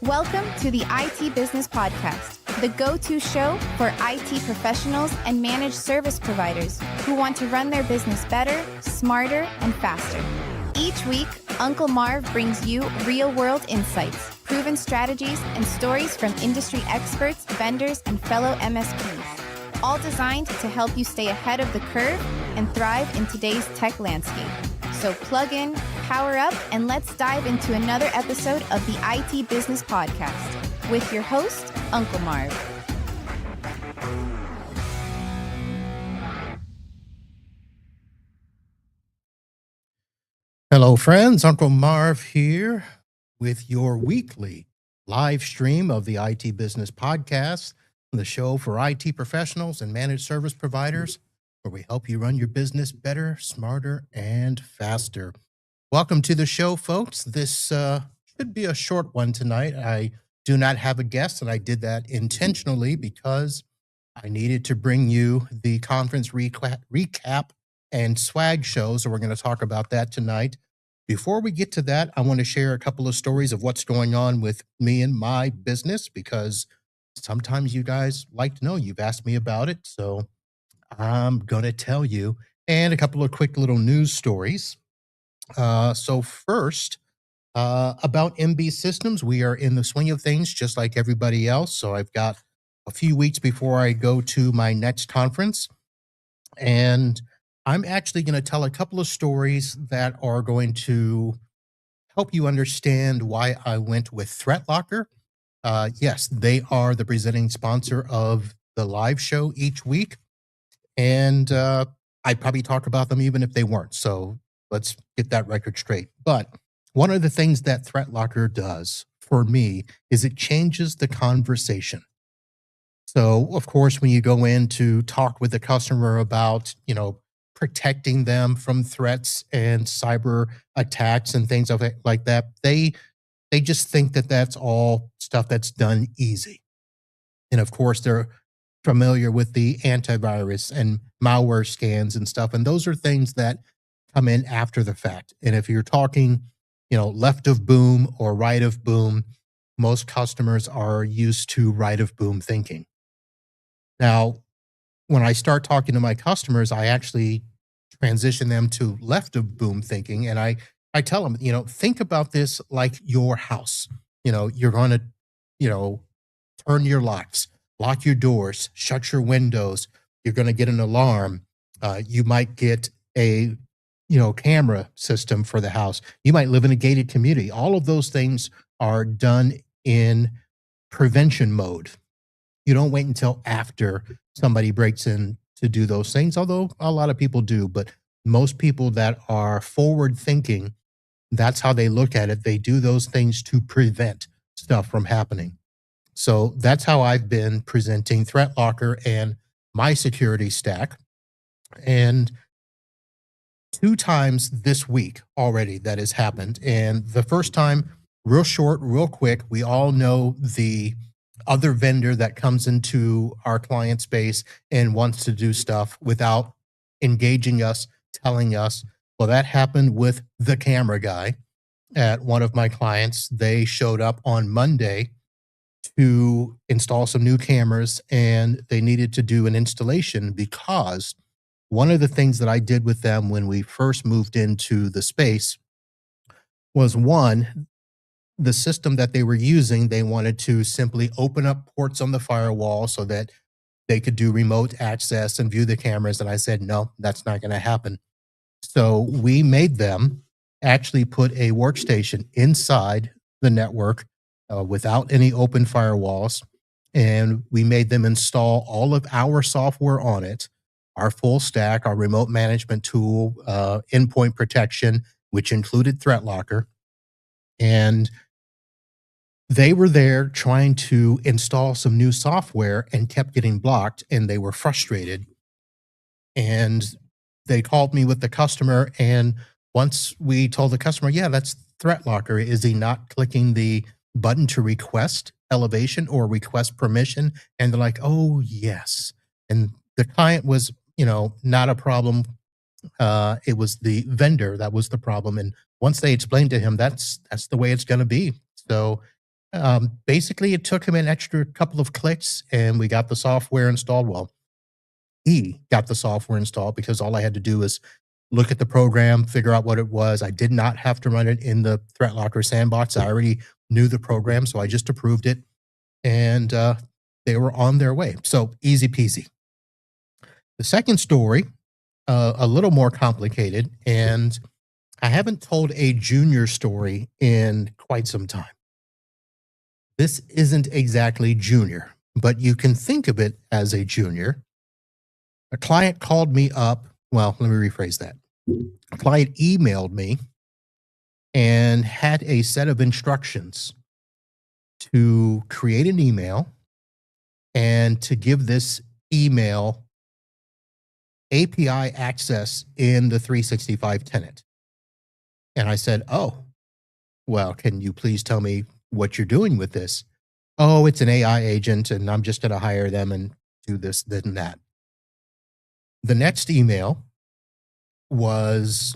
Welcome to the IT Business Podcast, the go-to show for IT professionals and managed service providers who want to run their business better, smarter, and faster. Each week, Uncle Marv brings you real-world insights, proven strategies, and stories from industry experts, vendors, and fellow MSPs, all designed to help you stay ahead of the curve and thrive in today's tech landscape. So plug in, power up, and let's dive into another episode of the IT Business Podcast with your host, Uncle Marv. Hello, friends. Uncle Marv here with your weekly live stream of the IT Business Podcast, the show for IT professionals and managed service providers, where we help you run your business better, smarter, and faster. Welcome to the show, folks. This should be a short one tonight. I do not have a guest, and I did that intentionally because I needed to bring you the conference recap and swag show, so we're going to talk about that tonight. Before we get to that, I want to share a couple of stories of what's going on with me and my business, because sometimes you guys like to know. You've asked me about it, so I'm going to tell you, and a couple of quick little news stories. So first, about MB Systems, we are in the swing of things just like everybody else. So I've got a few weeks before I go to my next conference, and I'm actually going to tell a couple of stories that are going to help you understand why I went with ThreatLocker. Yes, they are the presenting sponsor of the live show each week. And I'd probably talk about them even if they weren't. So let's get that record straight. But one of the things that ThreatLocker does for me is it changes the conversation. So, of course, when you go in to talk with the customer about, protecting them from threats and cyber attacks and things like that, they just think that that's all stuff that's done easy. And of course, they're familiar with the antivirus and malware scans and stuff. And those are things that come in after the fact. And if you're talking, left of boom or right of boom, most customers are used to right of boom thinking. Now, when I start talking to my customers, I actually transition them to left of boom thinking. And I tell them, think about this like your house. You're going to, turn your locks, lock your doors, shut your windows. You're going to get an alarm. You might get a, camera system for the house. You might live in a gated community. All of those things are done in prevention mode. You don't wait until after somebody breaks in to do those things, although a lot of people do. But most people that are forward thinking, that's how they look at it. They do those things to prevent stuff from happening. So that's how I've been presenting ThreatLocker and my security stack. And 2 times this week already that has happened. And the first time, real short, real quick, we all know the other vendor that comes into our client space and wants to do stuff without engaging us, telling us. Well, that happened with the camera guy at one of my clients. They showed up on Monday to install some new cameras, and they needed to do an installation because one of the things that I did with them when we first moved into the space was, one, the system that they were using, they wanted to simply open up ports on the firewall so that they could do remote access and view the cameras. And I said, no, that's not going to happen. So we made them actually put a workstation inside the network without any open firewalls. And we made them install all of our software on it, our full stack, our remote management tool, endpoint protection, which included ThreatLocker. And they were there trying to install some new software and kept getting blocked, and they were frustrated. And they called me with the customer, and once we told the customer, yeah, that's ThreatLocker, is he not clicking the button to request elevation or request permission? And they're like, oh, yes. And the client was, not a problem. It was the vendor that was the problem. And once they explained to him that's the way it's going to be. So basically, it took him an extra couple of clicks, and we got the software installed. Well, he got the software installed because all I had to do was look at the program, figure out what it was. I did not have to run it in the ThreatLocker sandbox. I already knew the program, so I just approved it, and they were on their way. So easy peasy. The second story, a little more complicated, and I haven't told a junior story in quite some time. This isn't exactly junior, but you can think of it as a junior. A client called me up. Well, let me rephrase that. A client emailed me and had a set of instructions to create an email and to give this email API access in the 365 tenant. And I said, oh, well, can you please tell me what you're doing with this? Oh, it's an AI agent, and I'm just going to hire them and do this, then that. The next email was,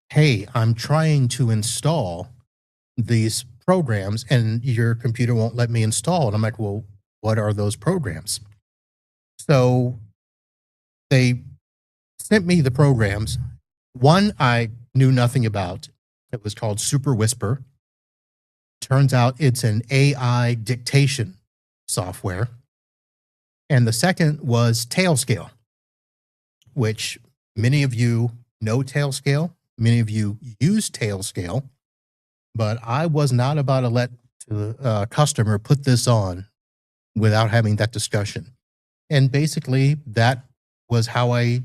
hey, I'm trying to install these programs and your computer won't let me install. And I'm like, well, what are those programs? So they sent me the programs. One I knew nothing about. It was called Super Whisper. Turns out it's an AI dictation software. And the second was Tailscale, which many of you know Tailscale. Many of you use Tailscale, but I was not about to let the customer put this on without having that discussion. And basically, that was how I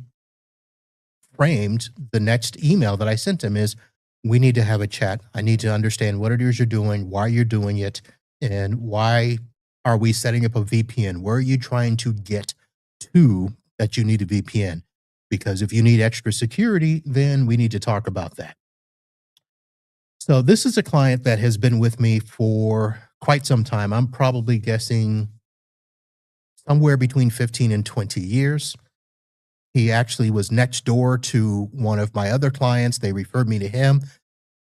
framed the next email that I sent him is, we need to have a chat. I need to understand what it is you're doing, why you're doing it, and why are we setting up a VPN? Where are you trying to get to that you need a VPN? Because if you need extra security, then we need to talk about that. So this is a client that has been with me for quite some time. I'm probably guessing somewhere between 15 and 20 years. He actually was next door to one of my other clients. They referred me to him.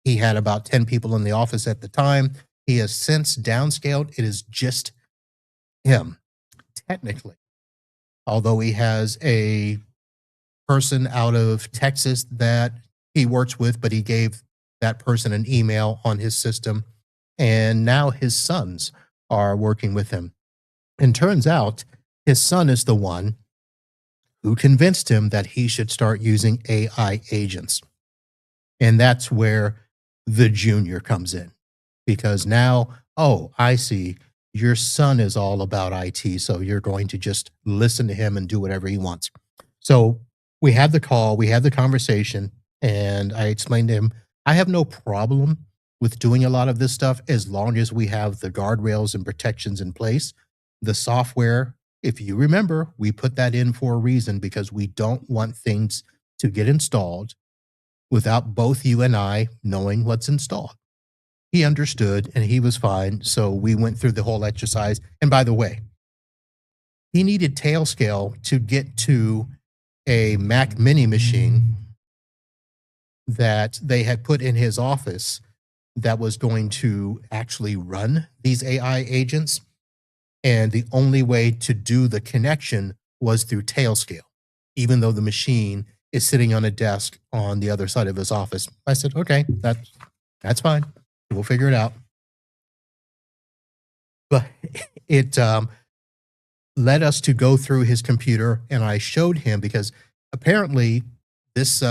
He had about 10 people in the office at the time. He has since downscaled. It is just him, technically. Although he has a person out of Texas that he works with, but he gave that person an email on his system. And now his sons are working with him. And turns out his son is the one who convinced him that he should start using AI agents. And that's where the junior comes in. Because now, oh, I see, your son is all about IT, so you're going to just listen to him and do whatever he wants. So we had the call, we had the conversation, and I explained to him, I have no problem with doing a lot of this stuff as long as we have the guardrails and protections in place. The software, if you remember, we put that in for a reason because we don't want things to get installed without both you and I knowing what's installed. He understood and he was fine. So we went through the whole exercise. And by the way, he needed Tailscale to get to a Mac Mini machine that they had put in his office that was going to actually run these AI agents. And the only way to do the connection was through Tailscale, even though the machine is sitting on a desk on the other side of his office. I said, okay, that's fine. We'll figure it out. But it led us to go through his computer, and I showed him because apparently this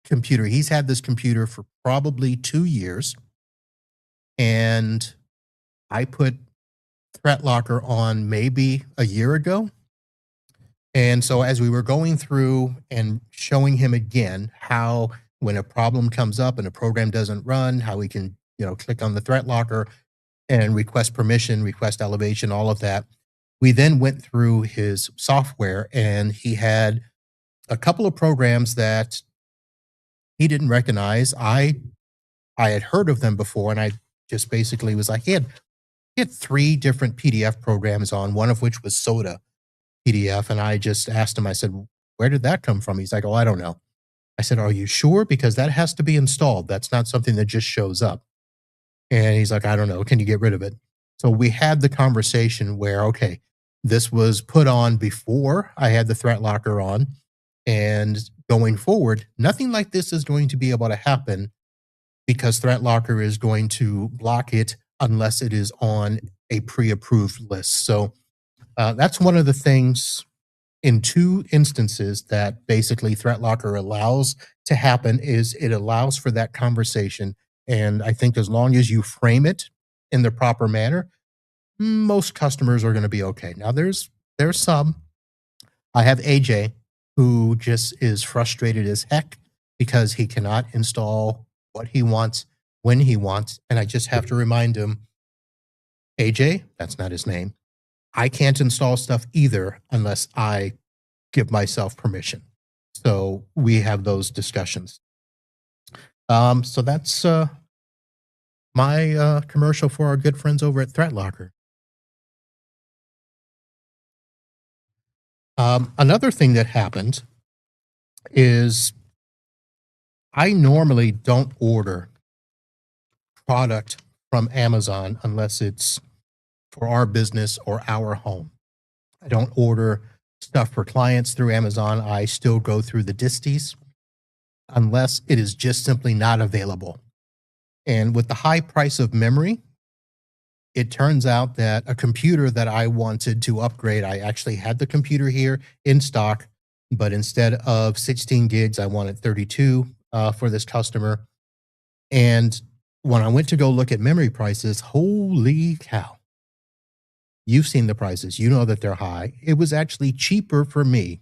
computer, he's had this computer for probably 2 years, and I put ThreatLocker on maybe a year ago. And so as we were going through and showing him again how when a problem comes up and a program doesn't run, how we can, click on the ThreatLocker and request permission, request elevation, all of that. We then went through his software and he had a couple of programs that he didn't recognize. I had heard of them before, and I just basically was like, he had 3 different PDF programs on, one of which was Soda. PDF, and I just asked him, I said, where did that come from? He's like, oh, I don't know. I said, are you sure? Because that has to be installed. That's not something that just shows up. And he's like, I don't know. Can you get rid of it? So we had the conversation where, okay, this was put on before I had the ThreatLocker on. And going forward, nothing like this is going to be able to happen because ThreatLocker is going to block it unless it is on a pre-approved list. So that's one of the things in two instances that basically ThreatLocker allows to happen is it allows for that conversation. And I think as long as you frame it in the proper manner, most customers are going to be okay. Now there's some. I have AJ who just is frustrated as heck because he cannot install what he wants when he wants. And I just have to remind him, AJ, that's not his name. I can't install stuff either unless I give myself permission. So we have those discussions. So that's my commercial for our good friends over at ThreatLocker. Another thing that happened is I normally don't order product from Amazon unless it's for our business or our home. I don't order stuff for clients through Amazon. I still go through the disties unless it is just simply not available. And with the high price of memory, it turns out that a computer that I wanted to upgrade, I actually had the computer here in stock, but instead of 16 gigs, I wanted 32 for this customer. And when I went to go look at memory prices, holy cow. You've seen the prices. You know that they're high. It was actually cheaper for me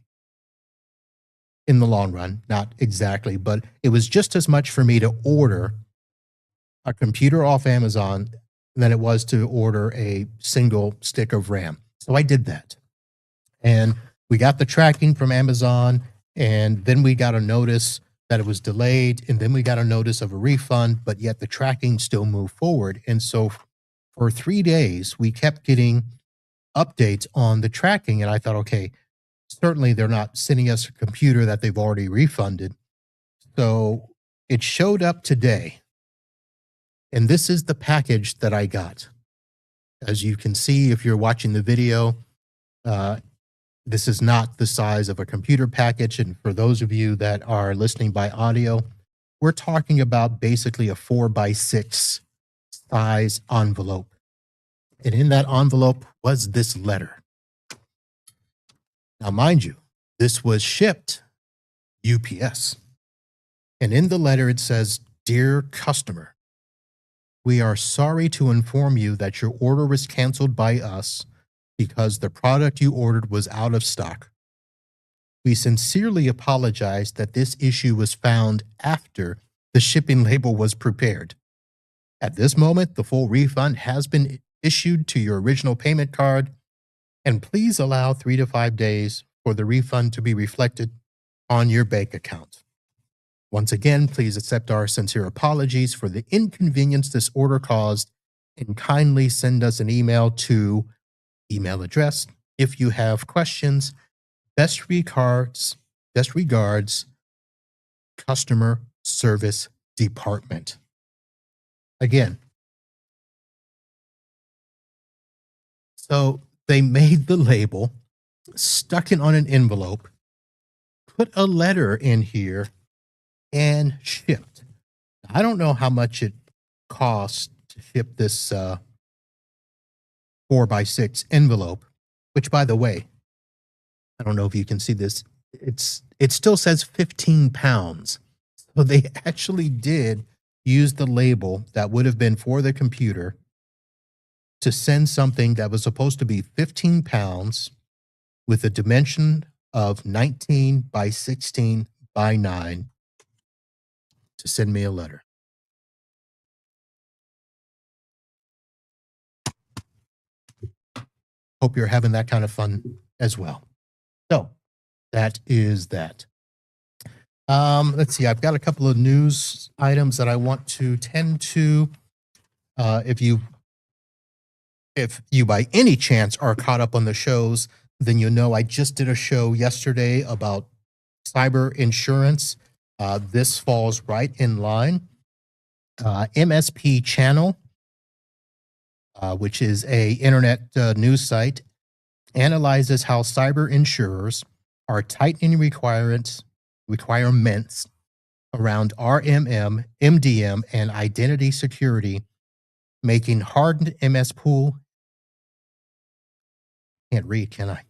in the long run. Not exactly, but it was just as much for me to order a computer off Amazon than it was to order a single stick of RAM. So I did that. And we got the tracking from Amazon, and then we got a notice that it was delayed, and then we got a notice of a refund, but yet the tracking still moved forward. And so for 3 days, we kept getting updates on the tracking. And I thought, okay, certainly they're not sending us a computer that they've already refunded. So it showed up today. And this is the package that I got. As you can see, if you're watching the video, this is not the size of a computer package. And for those of you that are listening by audio, we're talking about basically a 4x6 size envelope. And in that envelope was this letter. Now, mind you, this was shipped UPS. And in the letter, it says, "Dear customer, we are sorry to inform you that your order was canceled by us because the product you ordered was out of stock. We sincerely apologize that this issue was found after the shipping label was prepared. At this moment, the full refund has been issued to your original payment card, and please allow 3 to 5 days for the refund to be reflected on your bank account. Once again, please accept our sincere apologies for the inconvenience this order caused, and kindly send us an email to email address if you have questions. Best regards, Customer Service Department." Again, so they made the label, stuck it on an envelope, put a letter in here, and shipped. I don't know how much it costs to ship this 4x6 envelope, which, by the way, I don't know if you can see this. It still says 15 pounds. So they actually did use the label that would have been for the computer to send something that was supposed to be 15 pounds with a dimension of 19 by 16 by 9 to send me a letter. Hope you're having that kind of fun as well. So that is that. Let's see. I've got a couple of news items that I want to tend to. If you by any chance are caught up on the shows then you know I just did a show yesterday about cyber insurance. This falls right in line. MSP Channel, which is a internet news site, analyzes how cyber insurers are tightening requirements around RMM, MDM, and identity security, making hardened MS pool. Can't read, can I?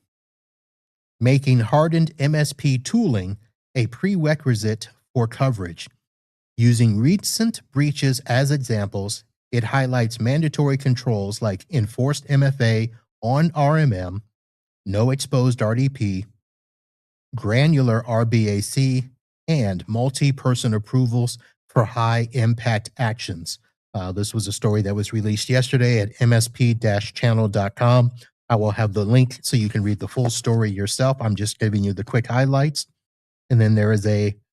Making hardened MSP tooling a prerequisite for coverage. Using recent breaches as examples, it highlights mandatory controls like enforced MFA on RMM, no exposed RDP, granular RBAC, and multi-person approvals for high-impact actions. This was a story that was released yesterday at msp-channel.com. I will have the link so you can read the full story yourself. I'm just giving you the quick highlights. And then there is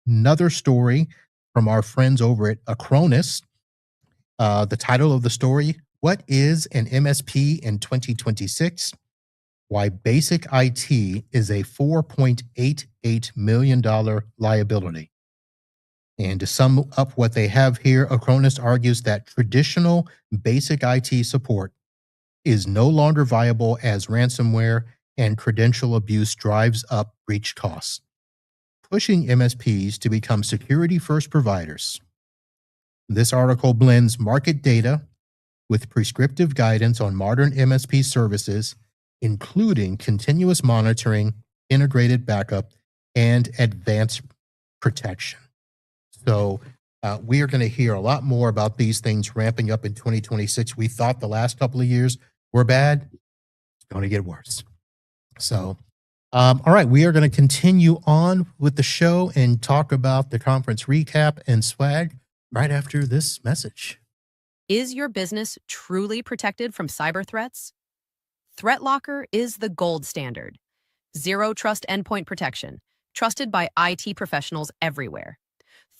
another story from our friends over at Acronis. The title of the story, What is an MSP in 2026? Why basic IT is a $4.88 million liability. And to sum up what they have here, Acronis argues that traditional basic IT support is no longer viable as ransomware and credential abuse drives up breach costs, pushing MSPs to become security-first providers. This article blends market data with prescriptive guidance on modern MSP services, including continuous monitoring, integrated backup, and advanced protection. So we are going to hear a lot more about these things ramping up in 2026. We thought the last couple of years were bad. It's going to get worse. So, all right, we are going to continue on with the show and talk about the conference recap and swag right after this message. Is your business truly protected from cyber threats? ThreatLocker is the gold standard. Zero trust endpoint protection, trusted by IT professionals everywhere.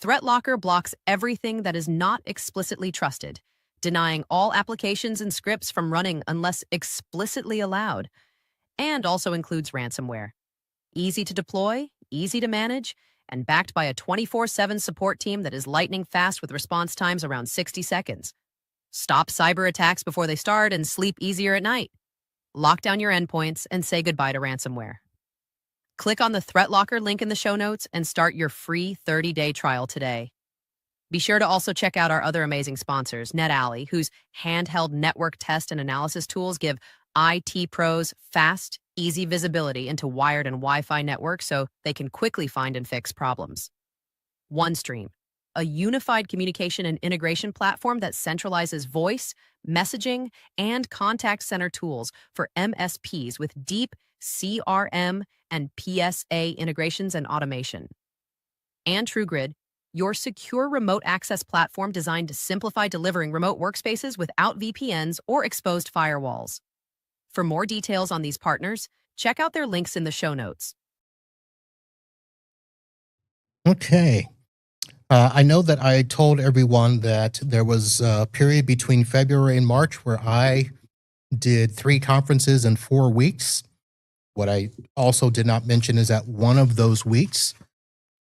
ThreatLocker blocks everything that is not explicitly trusted, denying all applications and scripts from running unless explicitly allowed, and also includes ransomware. Easy to deploy, easy to manage, and backed by a 24/7 support team that is lightning fast with response times around 60 seconds. Stop cyber attacks before they start and sleep easier at night. Lock down your endpoints and say goodbye to ransomware. Click on the ThreatLocker link in the show notes and start your free 30-day trial today. Be sure to also check out our other amazing sponsors, NetAlley, whose handheld network test and analysis tools give IT pros fast, easy visibility into wired and Wi-Fi networks so they can quickly find and fix problems. OneStream, a unified communication and integration platform that centralizes voice, messaging, and contact center tools for MSPs with deep CRM and PSA integrations and automation. And TrueGrid, your secure remote access platform designed to simplify delivering remote workspaces without VPNs or exposed firewalls. For more details on these partners, check out their links in the show notes. Okay. I know that I told everyone that there was a period between February and March where I did 3 conferences in 4 weeks. What I also did not mention is that one of those weeks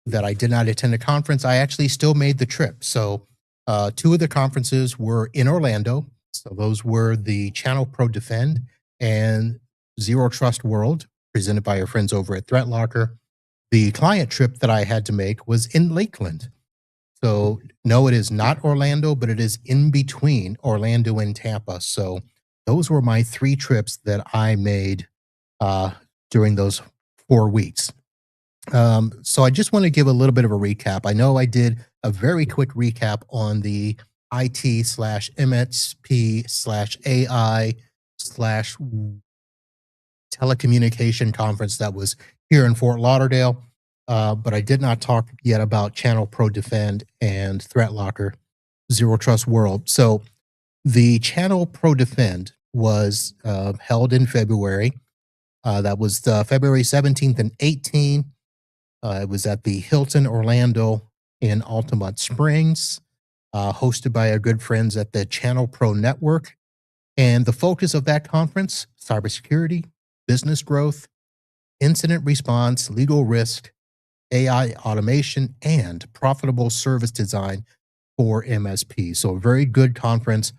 that I did not attend a conference, I actually still made the trip. So 2 of the conferences were in Orlando. So those were the ChannelPro Defend and Zero Trust World, presented by our friends over at ThreatLocker. The client trip that I had to make was in Lakeland. So no, it is not Orlando, but it is in between Orlando and Tampa. So those were my 3 trips that I made during those 4 weeks. So I just want to give a little bit of a recap. I know I did a very quick recap on the IT/MSP/AI/telecommunication conference that was here in Fort Lauderdale. But I did not talk yet about ChannelPro Defend and ThreatLocker Zero Trust World. So the ChannelPro Defend was held in February. That was February 17th and 18th. It was at the Hilton Orlando in Altamont Springs, hosted by our good friends at the ChannelPro Network. And the focus of that conference, cybersecurity, business growth, incident response, legal risk, AI automation, and profitable service design for MSP. So a very good conference,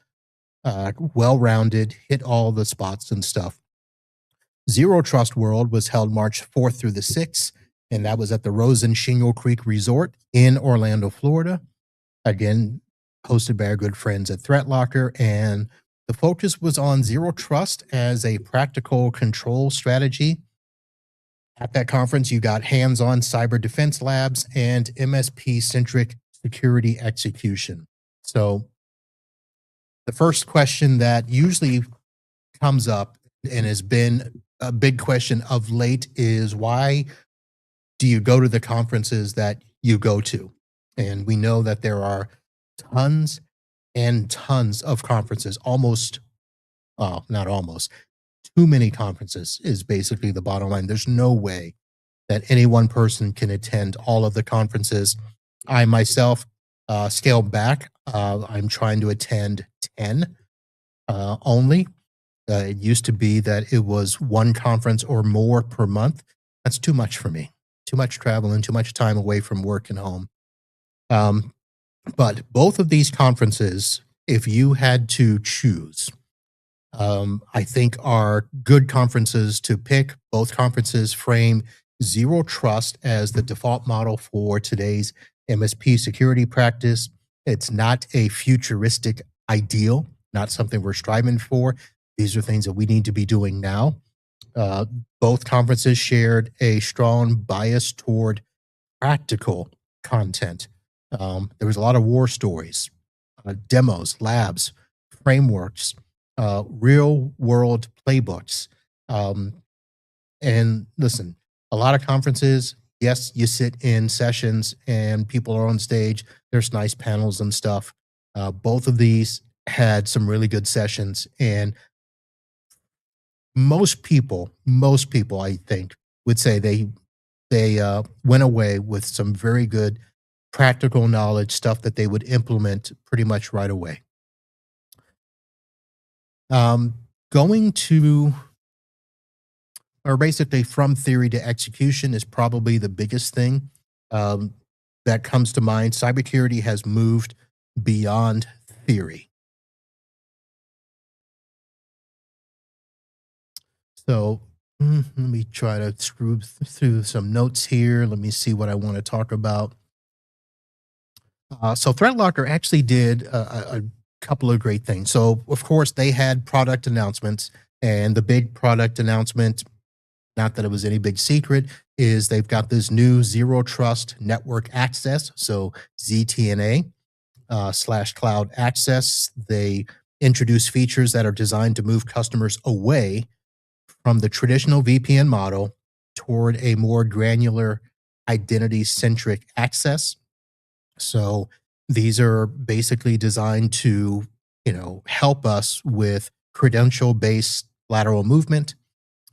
well-rounded, hit all the spots and stuff. Zero Trust World was held March 4th through the 6th, and that was at the Rosen Shingle Creek Resort in Orlando, Florida. Again, hosted by our good friends at ThreatLocker, and the focus was on zero trust as a practical control strategy. At that conference, you got hands-on cyber defense labs and MSP-centric security execution. So the first question that usually comes up and has been a big question of late is, why do you go to the conferences that you go to? And we know that there are tons and tons of conferences, not almost, too many conferences is basically the bottom line. There's no way that any one person can attend all of the conferences. I myself scaled back. I'm trying to attend 10 only. It used to be that it was one conference or more per month. That's too much for me. Too much travel and too much time away from work and home. But both of these conferences, if you had to choose, I think are good conferences to pick. Both conferences frame zero trust as the default model for today's MSP security practice. It's not a futuristic ideal, not something we're striving for. These are things that we need to be doing now. Both conferences shared a strong bias toward practical content. There was a lot of war stories, demos, labs, frameworks, real world playbooks. And listen, a lot of conferences, yes, you sit in sessions and people are on stage. There's nice panels and stuff. Both of these had some really good sessions, and most people, I think, would say they went away with some very good practical knowledge, stuff that they would implement pretty much right away. Going to, or basically from theory to execution, is probably the biggest thing that comes to mind. Cybersecurity has moved beyond theory. So let me try to screw through some notes here. Let me see what I want to talk about. So ThreatLocker actually did a couple of great things. So of course they had product announcements, and the big product announcement, not that it was any big secret, is they've got this new zero trust network access. So ZTNA / cloud access. They introduce features that are designed to move customers away from the traditional VPN model toward a more granular identity-centric access. So these are basically designed to, help us with credential-based lateral movement.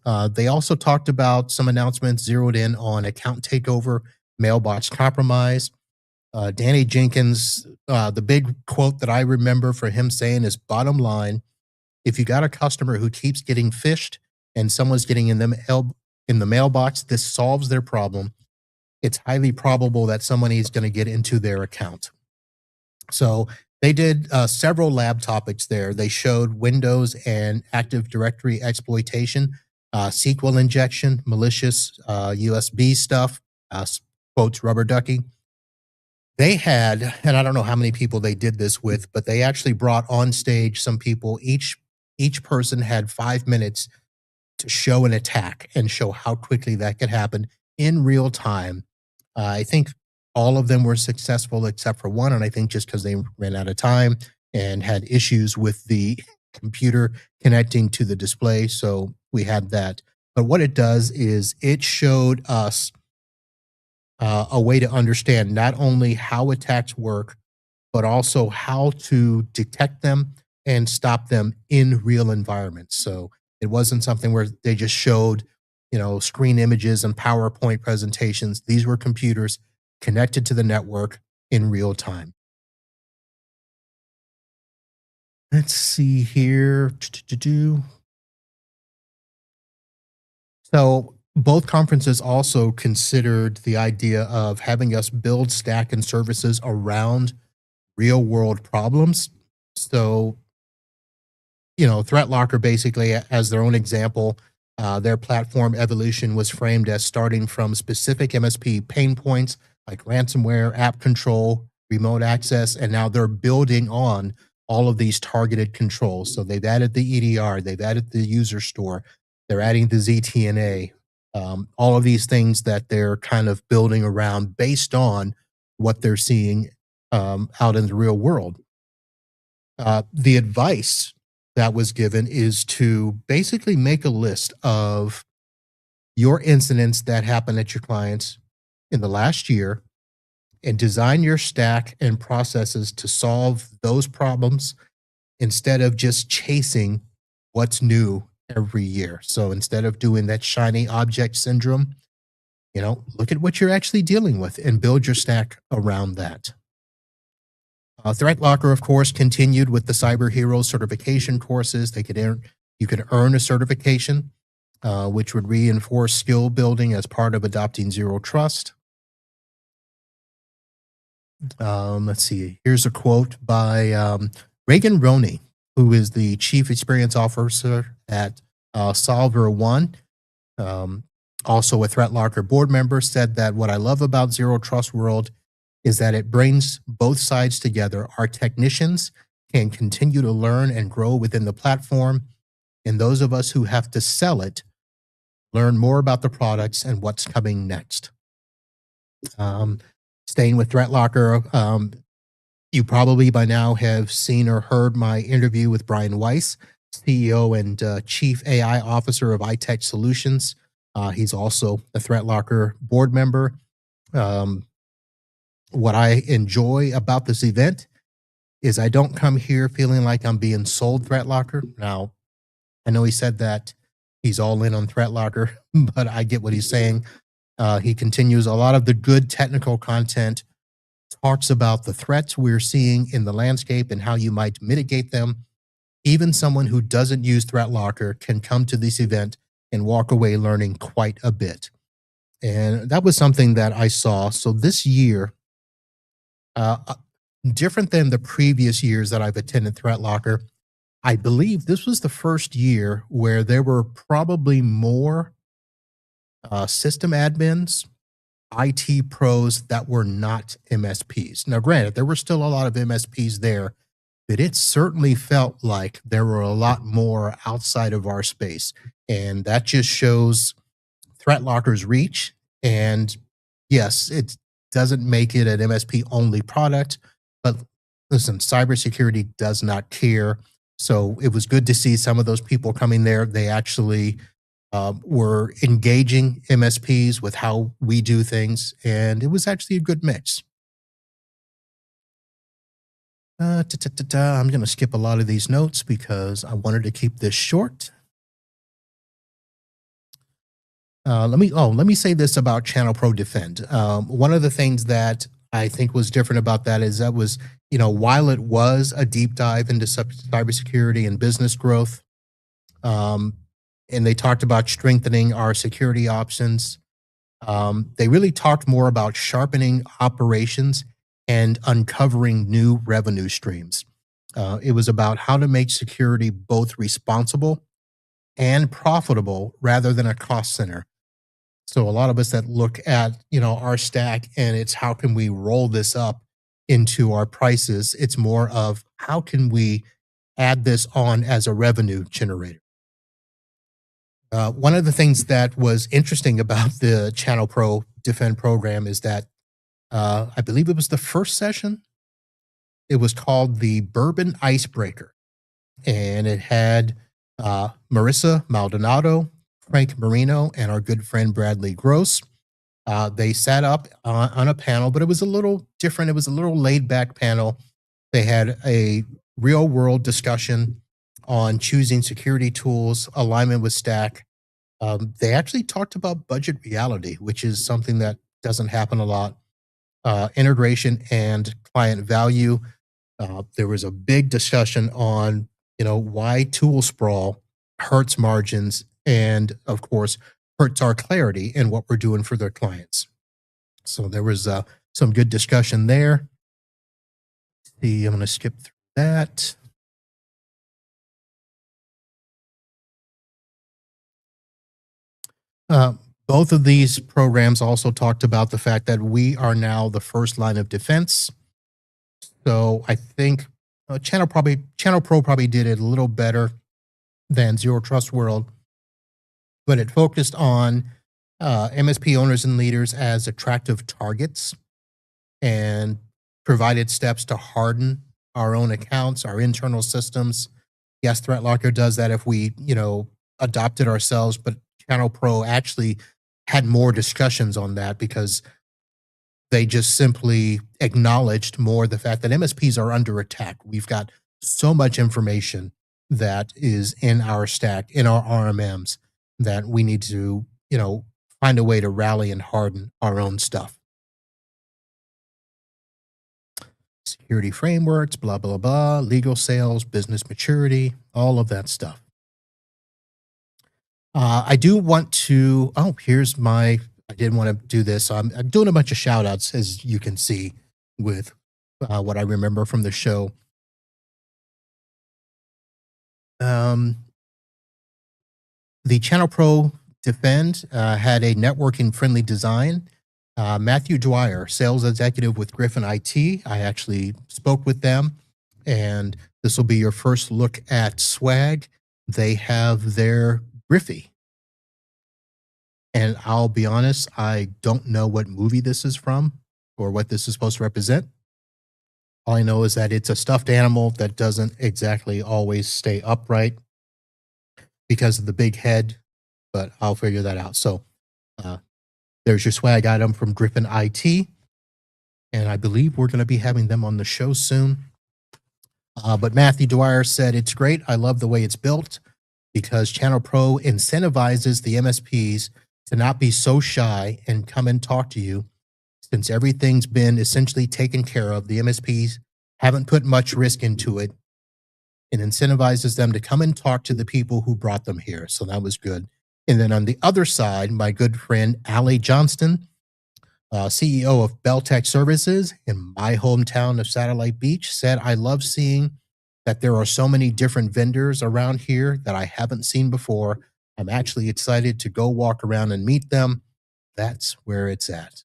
They also talked about some announcements zeroed in on account takeover, mailbox compromise. Danny Jenkins, the big quote that I remember for him saying is, bottom line, if you got a customer who keeps getting phished and someone's getting in the mailbox, this solves their problem. It's highly probable that somebody is going to get into their account. So they did several lab topics there. They showed Windows and Active Directory exploitation, SQL injection, malicious USB stuff, quotes rubber ducky. They had, and I don't know how many people they did this with, but they actually brought on stage some people. Each person had 5 minutes to show an attack and show how quickly that could happen in real time. I think all of them were successful except for one, and I think just because they ran out of time and had issues with the computer connecting to the display. So we had that. But what it does is it showed us a way to understand not only how attacks work, but also how to detect them and stop them in real environments. So it wasn't something where they just showed, screen images and PowerPoint presentations. These were computers connected to the network in real time. Let's see here. So Both conferences also considered the idea of having us build stack and services around real world problems. So, ThreatLocker basically, as their own example, their platform evolution was framed as starting from specific MSP pain points like ransomware, app control, remote access, and now they're building on all of these targeted controls. So they've added the EDR, they've added the user store, they're adding the ZTNA, all of these things that they're kind of building around based on what they're seeing out in the real world. The advice that was given is to basically make a list of your incidents that happened at your clients in the last year and design your stack and processes to solve those problems instead of just chasing what's new every year. So instead of doing that shiny object syndrome, look at what you're actually dealing with and build your stack around that. ThreatLocker, of course, continued with the Cyber Hero certification courses. You could earn a certification, which would reinforce skill building as part of adopting Zero Trust. Let's see. Here's a quote by Reagan Roney, who is the Chief Experience Officer at Solver One. Also a ThreatLocker board member, said that what I love about Zero Trust World is that it brings both sides together. Our technicians can continue to learn and grow within the platform, and those of us who have to sell it learn more about the products and what's coming next. Staying with ThreatLocker, you probably by now have seen or heard my interview with Brian Weiss, CEO and Chief AI Officer of iTech Solutions. He's also a ThreatLocker board member. What I enjoy about this event is I don't come here feeling like I'm being sold ThreatLocker. Now, I know he said that he's all in on ThreatLocker, but I get what he's saying. He continues a lot of the good technical content, talks about the threats we're seeing in the landscape and how you might mitigate them. Even someone who doesn't use ThreatLocker can come to this event and walk away learning quite a bit. And that was something that I saw. So this year, different than the previous years that I've attended ThreatLocker, I believe this was the first year where there were probably more system admins, IT pros that were not MSPs. Now, granted, there were still a lot of MSPs there, but it certainly felt like there were a lot more outside of our space. And that just shows ThreatLocker's reach. And yes, it doesn't make it an MSP only product, but listen, cybersecurity does not care. So it was good to see some of those people coming there. They actually were engaging MSPs with how we do things, and it was actually a good mix. I'm going to skip a lot of these notes because I wanted to keep this short. Let me say this about ChannelPro Defend. One of the things that I think was different about that is that was, while it was a deep dive into cybersecurity and business growth, and they talked about strengthening our security options, they really talked more about sharpening operations and uncovering new revenue streams. It was about how to make security both responsible and profitable rather than a cost center. So a lot of us that look at, our stack and it's how can we roll this up into our prices? It's more of how can we add this on as a revenue generator? One of the things that was interesting about the ChannelPro Defend program is that I believe it was the first session. It was called the Bourbon Icebreaker, and it had Marissa Maldonado, Frank Marino, and our good friend Bradley Gross. They sat up on a panel, but it was a little different. It was a little laid back panel. They had a real world discussion on choosing security tools, alignment with stack. They actually talked about budget reality, which is something that doesn't happen a lot. Integration and client value. There was a big discussion on, why tool sprawl hurts margins and, of course, hurts our clarity in what we're doing for their clients. So there was some good discussion there. I'm going to skip through that. Both of these programs also talked about the fact that we are now the first line of defense. So I think ChannelPro probably did it a little better than Zero Trust World, but it focused on MSP owners and leaders as attractive targets and provided steps to harden our own accounts, our internal systems. Yes, ThreatLocker does that if we, adopt it ourselves, but ChannelPro actually had more discussions on that because they just simply acknowledged more the fact that MSPs are under attack. We've got so much information that is in our stack, in our RMMs, that we need to, find a way to rally and harden our own stuff. Security frameworks, blah, blah, blah, legal sales, business maturity, all of that stuff. I do want to, I didn't want to do this. So I'm doing a bunch of shout outs, as you can see, with what I remember from the show. The ChannelPro Defend had a networking friendly design. Matthew Dwyer, sales executive with Griffin IT. I actually spoke with them, and this will be your first look at swag. They have their Griffey. And I'll be honest, I don't know what movie this is from or what this is supposed to represent. All I know is that it's a stuffed animal that doesn't exactly always stay upright because of the big head, but I'll figure that out. So there's your swag item from Griffin IT, and I believe we're going to be having them on the show soon. But Matthew Dwyer said, "It's great. I love the way it's built because ChannelPro incentivizes the MSPs to not be so shy and come and talk to you. Since everything's been essentially taken care of, the MSPs haven't put much risk into it and incentivizes them to come and talk to the people who brought them here." So that was good. And then on the other side, my good friend, Allie Johnston, CEO of Beltech Services in my hometown of Satellite Beach, said, "I love seeing that there are so many different vendors around here that I haven't seen before. I'm actually excited to go walk around and meet them. That's where it's at."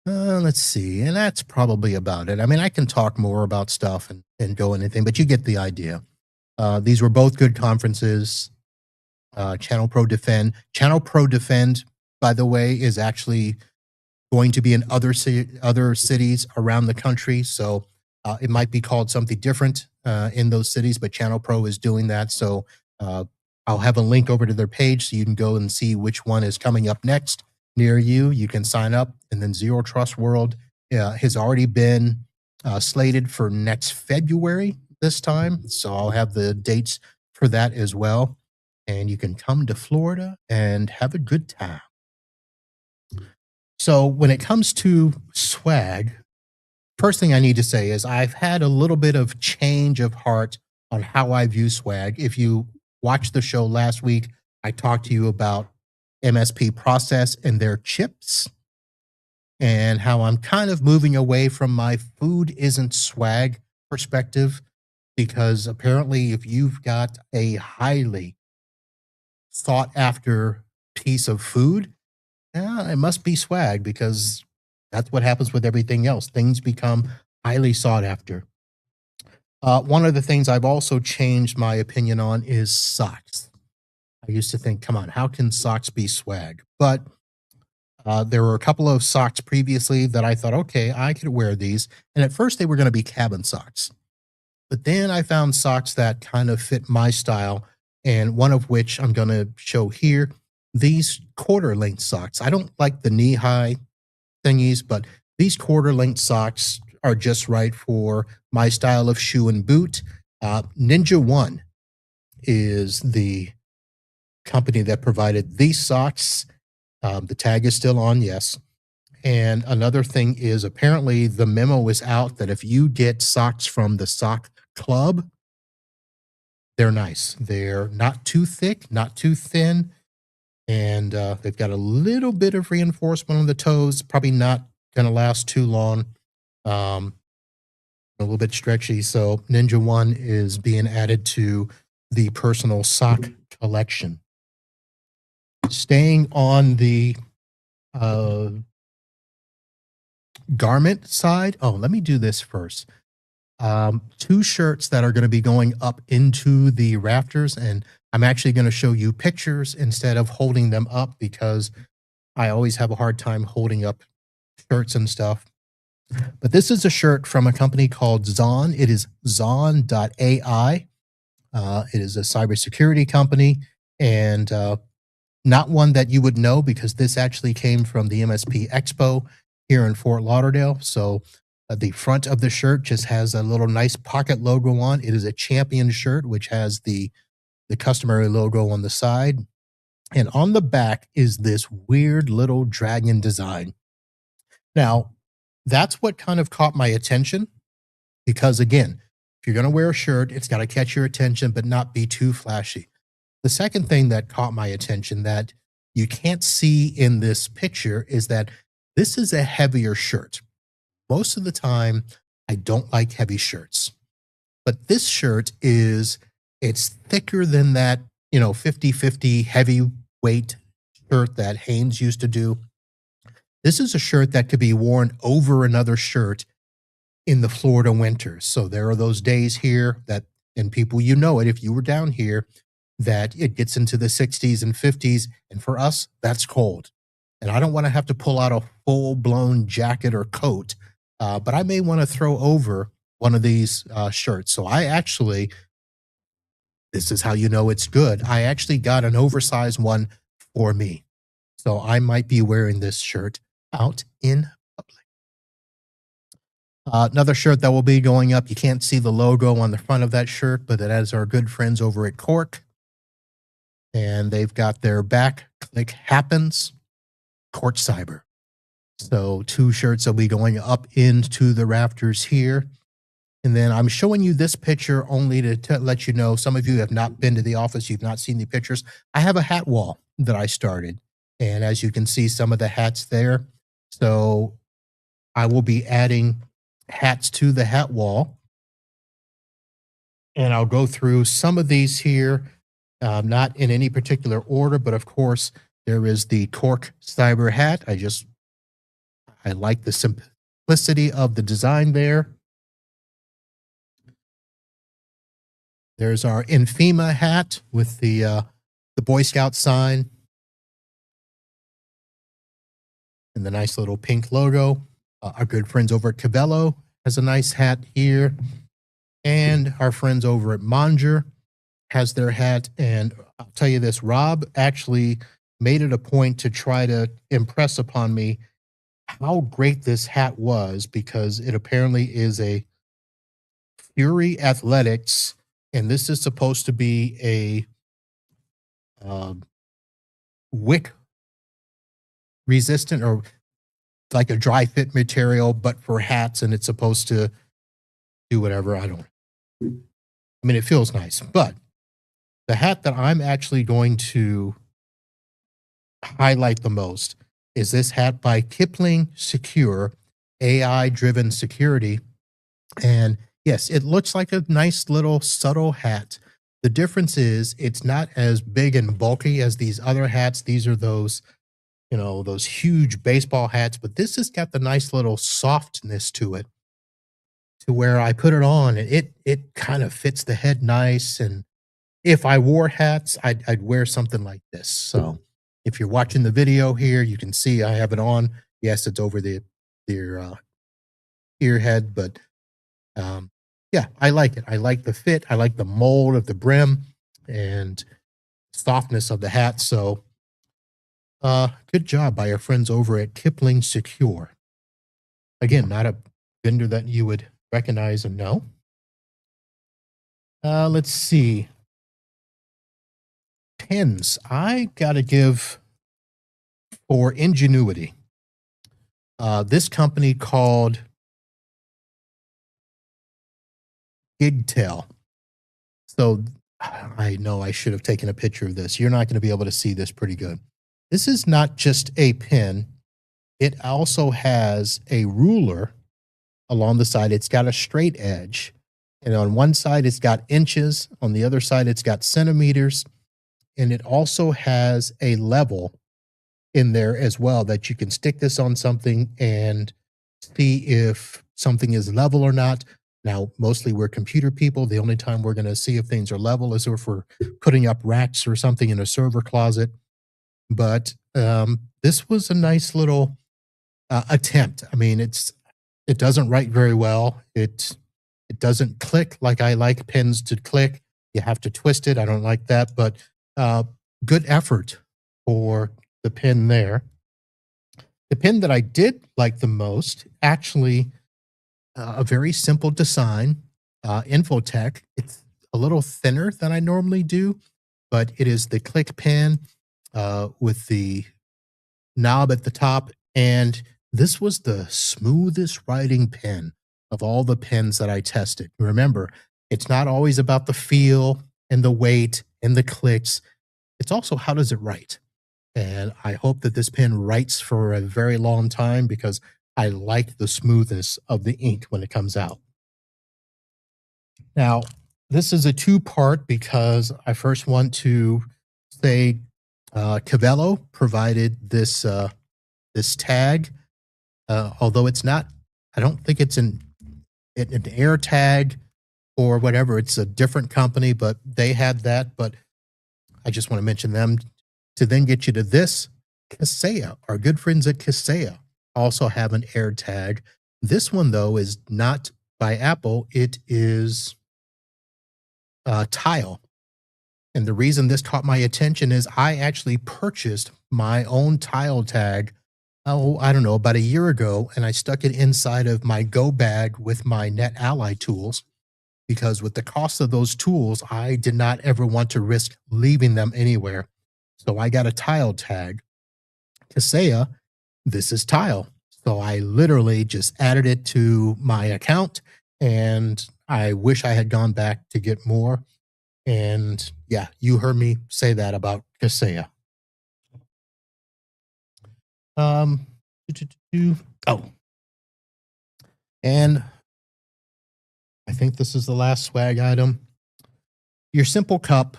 Let's see. And that's probably about it. I mean, I can talk more about stuff and go anything, but you get the idea. These were both good conferences. ChannelPro Defend. ChannelPro Defend, by the way, is actually going to be in other cities around the country. So it might be called something different in those cities, but ChannelPro is doing that. So I'll have a link over to their page so you can go and see which one is coming up next near you. You can sign up. And then Zero Trust World has already been slated for next February this time. So I'll have the dates for that as well. And you can come to Florida and have a good time. So when it comes to swag, first thing I need to say is I've had a little bit of change of heart on how I view swag. If you watched the show last week, I talked to you about MSP Process and their chips and how I'm kind of moving away from my food isn't swag perspective, because apparently if you've got a highly sought after piece of food, it must be swag, because that's what happens with everything else. Things become highly sought after. One of the things I've also changed my opinion on is socks. I used to think, come on, how can socks be swag? But there were a couple of socks previously that I thought, okay, I could wear these. And at first they were going to be cabin socks. But then I found socks that kind of fit my style, and one of which I'm going to show here. These quarter length socks. I don't like the knee high thingies, but these quarter length socks are just right for my style of shoe and boot. Ninja One is the company that provided these socks. The tag is still on, yes. And another thing is, apparently the memo is out that if you get socks from the Sock Club, they're nice. They're not too thick, not too thin. And they've got a little bit of reinforcement on the toes, probably not going to last too long. A little bit stretchy. So Ninja One is being added to the personal sock collection. Staying on the garment side. Oh, let me do this first. Two shirts that are going to be going up into the rafters, and I'm actually going to show you pictures instead of holding them up because I always have a hard time holding up shirts and stuff. But this is a shirt from a company called Zon. It is Zon.ai. It is a cybersecurity company, and not one that you would know because this actually came from the MSP Expo here in Fort Lauderdale. So the front of the shirt just has a little nice pocket logo on. It is a champion shirt, which has the customary logo on the side. And on the back is this weird little dragon design. Now, that's what kind of caught my attention because, again, if you're going to wear a shirt, it's got to catch your attention, but not be too flashy. The second thing that caught my attention that you can't see in this picture is that this is a heavier shirt. Most of the time, I don't like heavy shirts, but this shirt it's thicker than that, 50-50 heavyweight shirt that Hanes used to do. This is a shirt that could be worn over another shirt in the Florida winter. So there are those days here and people, it, if you were down here, that it gets into the 60s and 50s. And for us, that's cold. And I don't want to have to pull out a full-blown jacket or coat, but I may want to throw over one of these shirts. So this is how you know it's good. I actually got an oversized one for me. So I might be wearing this shirt out in public. Another shirt that will be going up. You can't see the logo on the front of that shirt, but it has our good friends over at Cork. And they've got their back click happens, Cork Cyber. So two shirts will be going up into the rafters here. And then I'm showing you this picture only to let you know, some of you have not been to the office, you've not seen the pictures. I have a hat wall that I started. And as you can see, some of the hats there. So I will be adding hats to the hat wall. And I'll go through some of these here, not in any particular order, but of course, there is the Cork Cyber hat. I like the simplicity of the design there. There's our Infima hat with the Boy Scout sign and the nice little pink logo. Our good friends over at Cabello has a nice hat here. And our friends over at Monger has their hat. And I'll tell you this, Rob actually made it a point to try to impress upon me how great this hat was because it apparently is a Fury Athletics. And this is supposed to be a wick resistant or like a dry fit material, but for hats, and it's supposed to do whatever. I mean, it feels nice, but the hat that I'm actually going to highlight the most is this hat by Kipling Secure, AI-driven security. And yes, it looks like a nice little subtle hat. The difference is it's not as big and bulky as these other hats. These are those huge baseball hats, but this has got the nice little softness to it to where I put it on and it kind of fits the head nice. And if I wore hats, I'd wear something like this. So if you're watching the video here, you can see I have it on. Yes, it's over the earhead, but yeah, I like it. I like the fit. I like the mold of the brim and softness of the hat. So good job by our friends over at Kipling Secure. Again, not a vendor that you would recognize and know. Let's see. Pens. I got to give for ingenuity. This company called Gigtail. So I know I should have taken a picture of this. You're not going to be able to see this pretty good. This is not just a pin. It also has a ruler along the side. It's got a straight edge. And on one side, it's got inches. On the other side, it's got centimeters. And it also has a level in there as well that you can stick this on something and see if something is level or not. Now, mostly we're computer people. The only time we're going to see if things are level is if we're putting up racks or something in a server closet. But this was a nice little attempt. I mean, it doesn't write very well. It doesn't click like I like pins to click. You have to twist it. I don't like that, but good effort for the pin there. The pin that I did like the most, actually, a very simple design, Infotech. It's a little thinner than I normally do, but it is the click pin with the knob at the top. And this was the smoothest writing pen of all the pens that I tested. Remember, it's not always about the feel and the weight and the clicks. It's also how does it write? And I hope that this pen writes for a very long time because I like the smoothness of the ink when it comes out. Now, this is a two-part because I first want to say Cavello provided this this tag, although it's not. I don't think it's an air tag or whatever. It's a different company, but they had that. But I just want to mention them to then get you to this. Kaseya, our good friends at Kaseya, also have an air tag. This one, though, is not by Apple. It is Tile. And the reason this caught my attention is I actually purchased my own Tile tag, I don't know, about a year ago, and I stuck it inside of my Go bag with my NetAlly tools because with the cost of those tools, I did not ever want to risk leaving them anywhere. So I got a Tile tag. Kaseya, this is Tile. So I literally just added it to my account, and I wish I had gone back to get more. And yeah, you heard me say that about Kaseya. Oh, and I think this is the last swag item. Your simple cup,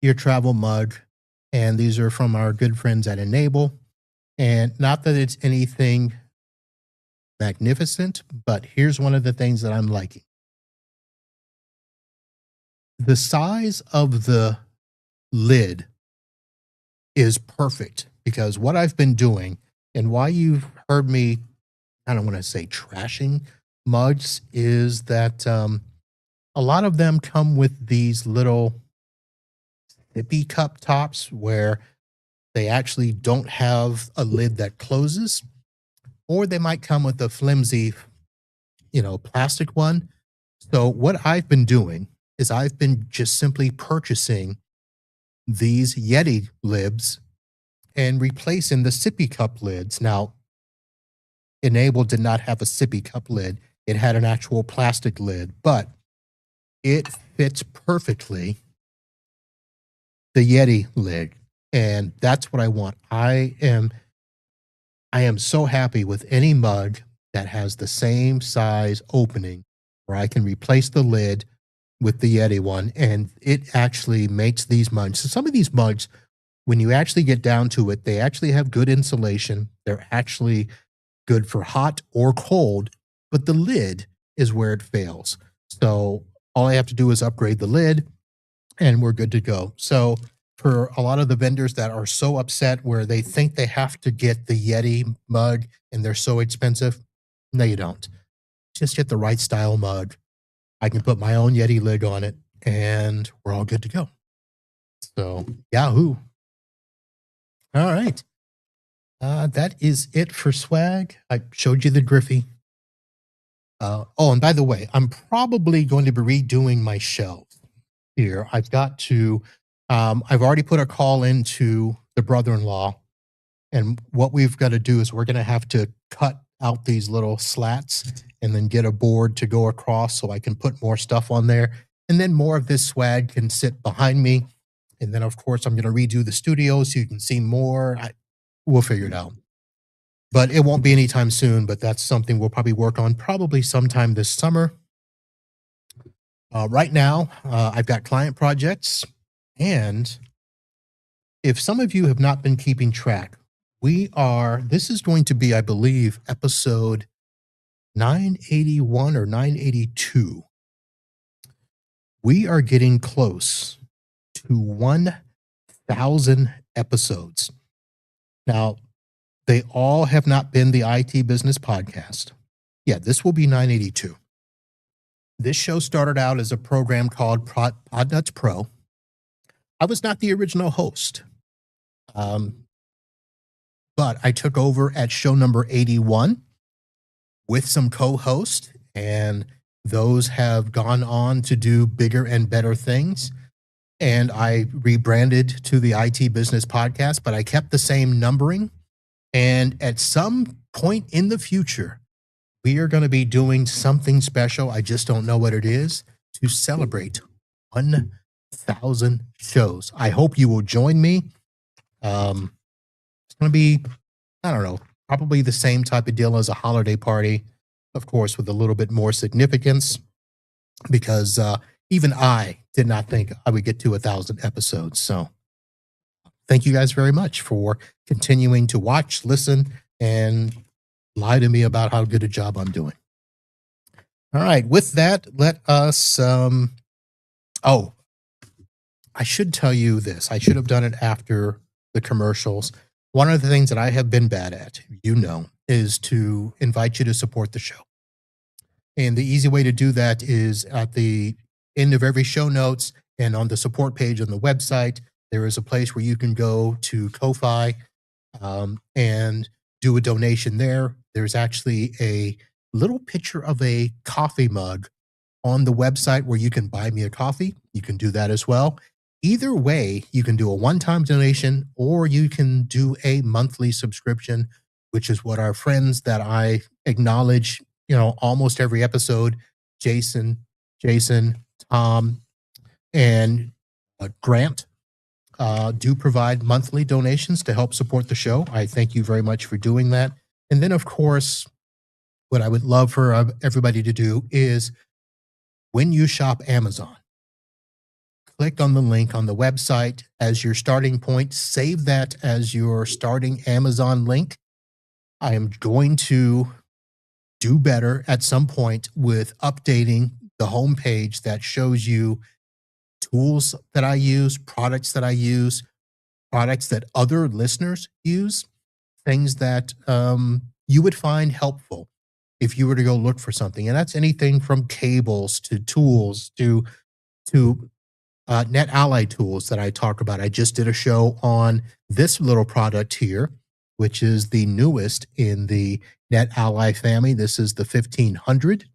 your travel mug, and these are from our good friends at Enable. And not that it's anything magnificent, but here's one of the things that I'm liking. The size of the lid is perfect because what I've been doing and why you've heard me, I don't want to say trashing mugs, is that a lot of them come with these little sippy cup tops where they actually don't have a lid that closes, or they might come with a flimsy, plastic one. So what I've been doing is I've been just simply purchasing these Yeti lids and replacing the sippy cup lids. Now, Enable did not have a sippy cup lid. It had an actual plastic lid, but it fits perfectly the Yeti lid. And that's what I want. I am so happy with any mug that has the same size opening where I can replace the lid with the Yeti one, and it actually makes these mugs. So some of these mugs, when you actually get down to it, they actually have good insulation. They're actually good for hot or cold, but the lid is where it fails. So all I have to do is upgrade the lid and we're good to go. So for a lot of the vendors that are so upset where they think they have to get the Yeti mug and they're so expensive, no, you don't. Just get the right style mug. I can put my own Yeti lid on it and we're all good to go. So, yahoo. All right. That is it for swag. I showed you the Griffey. And by the way, I'm probably going to be redoing my shelves here. I've got to, I've already put a call into the brother-in-law, and what we've got to do is we're going to have to cut out these little slats and then get a board to go across so I can put more stuff on there. And then more of this swag can sit behind me And then, of course, I'm going to redo the studio so you can see more. We'll figure it out. But it won't be anytime soon, but that's something we'll probably work on probably sometime this summer. Right now, I've got client projects. And if some of you have not been keeping track, this is going to be, I believe, episode 981 or 982. We are getting close to 1,000 episodes. Now, they all have not been the IT Business Podcast. Yeah, this will be 982. This show started out as a program called Podnuts Pro. I was not the original host, but I took over at show number 81 with some co-hosts, and those have gone on to do bigger and better things. And I rebranded to the IT Business Podcast, but I kept the same numbering. And at some point in the future, we are going to be doing something special. I just don't know what it is, to celebrate 1,000 shows. I hope you will join me. It's going to be, I don't know, probably the same type of deal as a holiday party, of course, with a little bit more significance, because even I did not think I would get to 1,000 episodes. So thank you guys very much for continuing to watch, listen, and lie to me about how good a job I'm doing. All right. With that, let us, I should tell you this. I should have done it after the commercials. One of the things that I have been bad at, is to invite you to support the show. And the easy way to do that is at the end of every show notes and on the support page on the website, there is a place where you can go to Ko-Fi and do a donation there. There's actually a little picture of a coffee mug on the website where you can buy me a coffee. You can do that as well. Either way, you can do a one-time donation or you can do a monthly subscription, which is what our friends that I acknowledge, almost every episode, Jason, Tom, and Grant, do provide monthly donations to help support the show. I thank you very much for doing that. And then, of course, what I would love for everybody to do is when you shop Amazon, click on the link on the website as your starting point. Save that as your starting Amazon link. I am going to do better at some point with updating the homepage that shows you tools that I use, products that I use, products that other listeners use, things that you would find helpful if you were to go look for something. And that's anything from cables to tools to Net Ally tools that I talk about. I just did a show on this little product here, which is the newest in the Net Ally family. This is the 1500.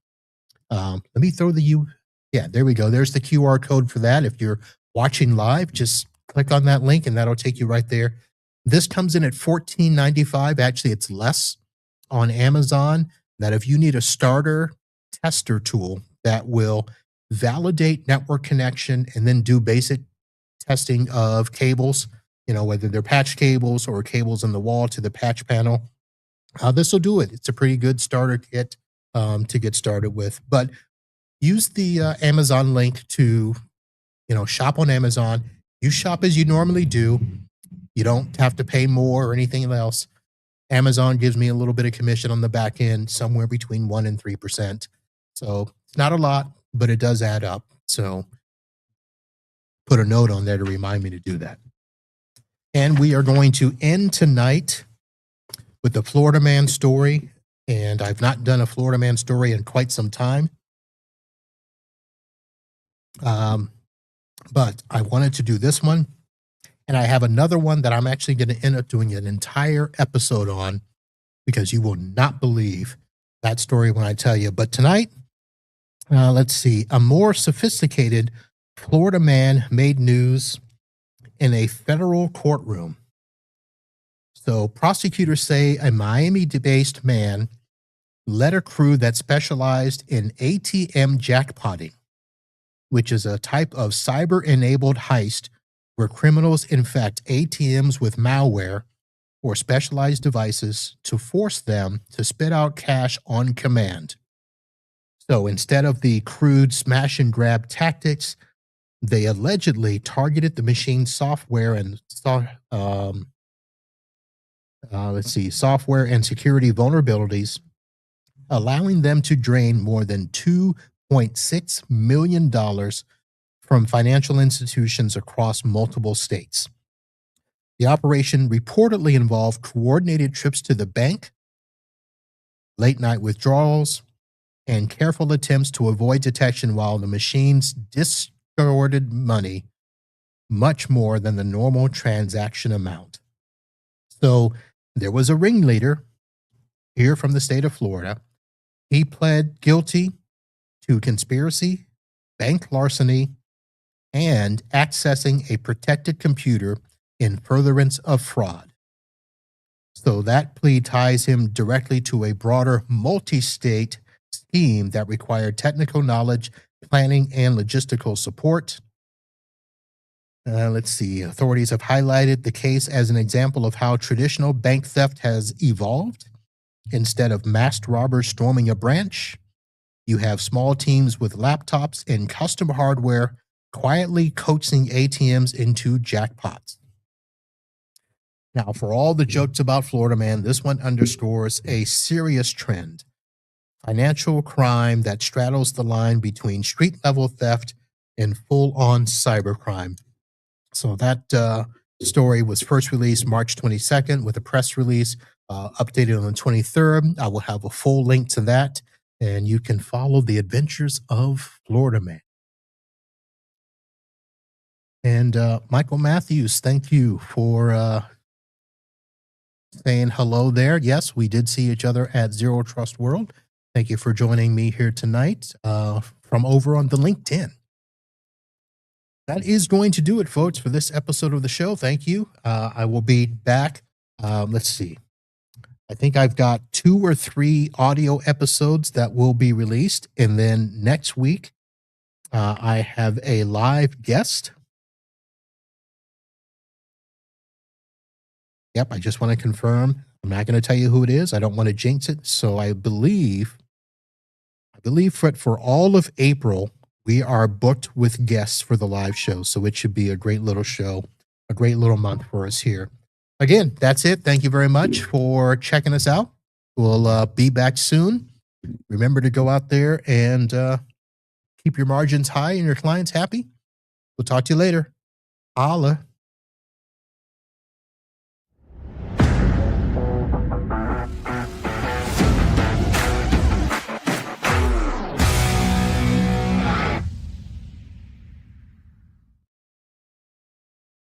Let me throw there we go. There's the QR code for that. If you're watching live, just click on that link and that'll take you right there. This comes in at $14.95. Actually, it's less on Amazon. That if you need a starter tester tool that will validate network connection and then do basic testing of cables, whether they're patch cables or cables in the wall to the patch panel, this will do it. It's a pretty good starter kit to get started with. But use the Amazon link to, shop on Amazon. You shop as you normally do. You don't have to pay more or anything else. Amazon gives me a little bit of commission on the back end, somewhere between 1% and 3%. So it's not a lot, but it does add up. So put a note on there to remind me to do that. And we are going to end tonight with the Florida Man story. And I've not done a Florida Man story in quite some time. But I wanted to do this one. And I have another one that I'm actually going to end up doing an entire episode on, because you will not believe that story when I tell you. But tonight, let's see, a more sophisticated Florida man made news in a federal courtroom. So prosecutors say a Miami-based man led a crew that specialized in ATM jackpotting, which is a type of cyber-enabled heist where criminals infect ATMs with malware or specialized devices to force them to spit out cash on command. So instead of the crude smash and grab tactics, they allegedly targeted the machine's software and software and security vulnerabilities, allowing them to drain more than $2.6 million from financial institutions across multiple states. The operation reportedly involved coordinated trips to the bank, late night withdrawals, and careful attempts to avoid detection while the machines distorted money much more than the normal transaction amount. So there was a ringleader here from the state of Florida. He pled guilty to conspiracy, bank larceny, and accessing a protected computer in furtherance of fraud. So that plea ties him directly to a broader multi-state scheme that required technical knowledge, planning, and logistical support. Let's see. Authorities have highlighted the case as an example of how traditional bank theft has evolved. Instead of masked robbers storming a branch, you have small teams with laptops and custom hardware quietly coaxing ATMs into jackpots. Now, for all the jokes about Florida man, this one underscores a serious trend. Financial crime that straddles the line between street-level theft and full-on cybercrime. So that story was first released March 22nd with a press release updated on the 23rd. I will have a full link to that, and you can follow the adventures of Florida man. And Michael Matthews, thank you for saying hello there. Yes, we did see each other at Zero Trust World. Thank you for joining me here tonight from over on the LinkedIn. That is going to do it, folks, for this episode of the show. Thank you. I will be back. Let's see. I think I've got 2 or 3 audio episodes that will be released. And then next week, I have a live guest. Yep, I just want to confirm. I'm not going to tell you who it is. I don't want to jinx it. So I believe for all of April, we are booked with guests for the live show. So it should be a great little show, a great little month for us here. Again, that's it. Thank you very much for checking us out. We'll be back soon. Remember to go out there and keep your margins high and your clients happy. We'll talk to you later. Holla.